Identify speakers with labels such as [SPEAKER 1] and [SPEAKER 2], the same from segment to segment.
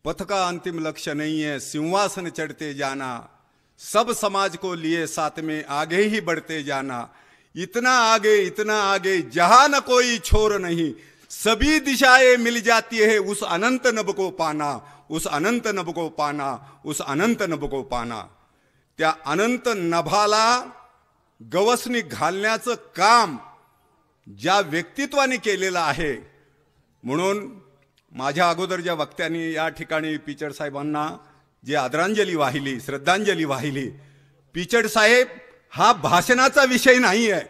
[SPEAKER 1] पथ का अंतिम लक्ष्य नहीं है सिंहासन चढ़ते जाना, सब समाज को लिए साथ में आगे ही बढ़ते जाना, इतना आगे जहां न कोई छोर नहीं, सभी दिशाएं मिल जाती है उस अनंत नभ को पाना, उस अनंत नभ को पाना, उस अनंत नभ को पाना। त्या अनंत नभाला गवसणी घालण्याचं काम ज्या व्यक्तित्वाने केलेलं आहे, म्हणून माझ्या अगोदर ज्या वक्त्यांनी या ठिकाणी पिचड साहेबांना जे आदरांजली वाहिली, श्रद्धांजली वाहिली, पिचड साहेब हा भाषणाचा विषय नाही आहे,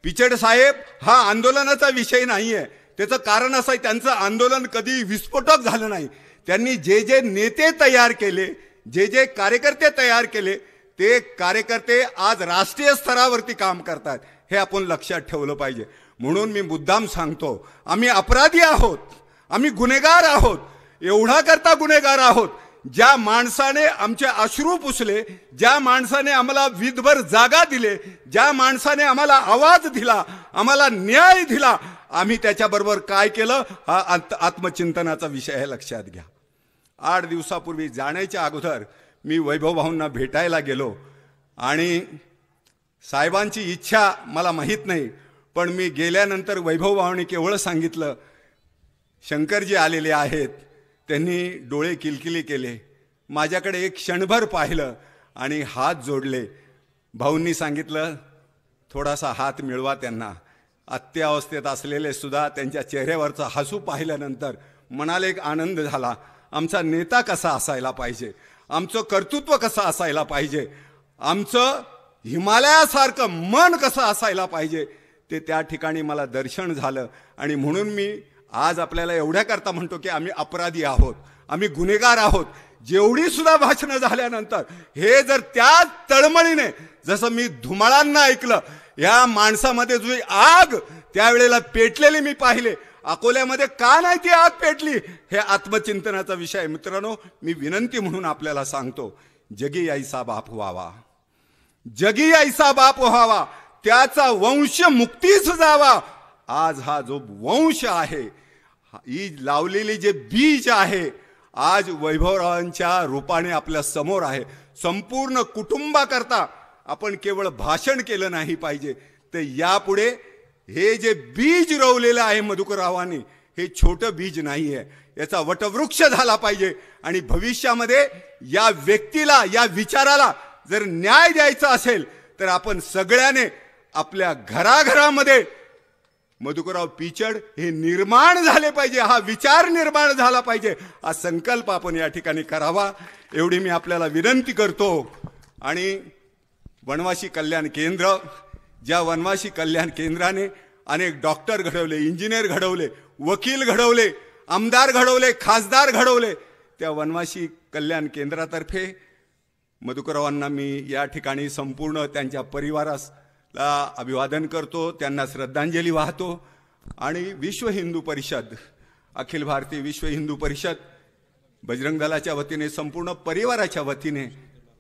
[SPEAKER 1] पिचड साहेब हा आंदोलनाचा विषय नाही आहे। त्याचं कारण असं आहे, त्यांचं आंदोलन कधी विस्फोटक झालं नाही। त्यांनी जे जे नेते तयार केले, जे जे कार्यकर्ते तयार केले, ते कार्यकर्ते आज राष्ट्रीय स्तरावरती काम करतात, हे आपण लक्षात ठेवलं पाहिजे। म्हणून मी मुद्दाम सांगतो, आम्ही अपराधी आहोत, आम्ही गुन्हेगार आहोत। एवढा करता गुन्हेगार आहोत, ज्या माणसाने आमचे अश्रू पुसले, ज्या माणसाने आम्हाला विधभर जागा दिले, ज्या माणसाने आम्हाला आवाज दिला, आम्हाला न्याय दिला, आम्ही त्याच्याबरोबर काय केलं हा आत्मचिंतनाचा विषय आहे, लक्षात घ्या। 8 दिवसापूर्वी जाण्याच्या अगोदर मी वैभव भाऊंना भेटायला गेलो आणि साहेबांची इच्छा मला माहित नाही, पण मी गेल्यानंतर वैभव भाऊंनी केवळ सांगितलं, शंकरजी आलेले आहेत, त्यांनी डोळे किलकिली केले, माझ्याकडे एक क्षणभर पाहिलं आणि हात जोडले। भाऊंनी सांगितलं थोडासा हात मिळवा त्यांना। अत्यावस्थेत असलेले सुद्धा त्यांच्या चेहऱ्यावरचं हसू पाहिल्यानंतर मनाला एक आनंद झाला। आमचा नेता कसा असायला पाहिजे, आमचं कर्तृत्व कसं असायला पाहिजे, आमचं हिमालयासारखं मन कसं असायला पाहिजे, ते त्या ठिकाणी मला दर्शन झालं। आणि म्हणून मी आज आपल्याला एवढ्या करता म्हणतो की आम्ही अपराधी आहोत, आम्ही गुन्हेगार आहोत। जेवढी सुद्धा भाषणं झाल्यानंतर हे जर त्या तळमळीने, जसं मी धुमाळांना ऐकलं, या माणसामध्ये जो आग त्यावेळेला पेटलेली मी पाहिले, अकोल्यामध्ये का नाही ती आग पेटली, हे आत्मचिंतनाचा विषय आहे। मित्रांनो, मी विनंती म्हणून आपल्याला सांगतो, जगी ऐसा बाप व्हावा, जगी ऐसा बाप व्हावा, त्याचा वंश मुक्तीस जावा। आज हा जो वंश आहे, ही लावलेली जे बीज आहे, आज वैभवरावांच्या रूपाने आपल्या समोर आहे। संपूर्ण कुटुंबाकरता आपण केवळ भाषण केलं नाही पाहिजे, तर यापुढे हे जे बीज रोवलेलं आहे मधुकररावांनी, हे छोटं बीज नाही आहे, याचा वटवृक्ष झाला पाहिजे। आणि भविष्यामध्ये या व्यक्तीला, या विचाराला जर न्याय द्यायचा असेल, तर आपण सगळ्याने आपल्या घराघरामध्ये मधुकरराव पिचड हे निर्माण झाले पाहिजे, हा विचार निर्माण झाला पाहिजे, हा संकल्प आपण या ठिकाणी करावा, एवढी मी आपल्याला विनंती करतो। आणि वनवासी कल्याण केंद्र, ज्या वनवासी कल्याण केंद्राने अनेक डॉक्टर घडवले, इंजिनियर घडवले, वकील घडवले, आमदार घडवले, खासदार घडवले, त्या वनवासी कल्याण केंद्रातर्फे मधुकररावांना मी या ठिकाणी संपूर्ण त्यांच्या परिवारास अभिवादन करतो, त्यांना श्रद्धांजली वाहतो। आणि विश्व हिंदू परिषद, अखिल भारतीय विश्व हिंदू परिषद, बजरंग दलाच्या वतीने, संपूर्ण परिवाराच्या वतीने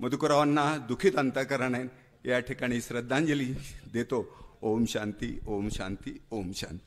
[SPEAKER 1] मधुकररावांना दुखित अंतःकरणाने या ठिकाणी श्रद्धांजली देतो। ओम शांती, ओम शांती, ओम शांती।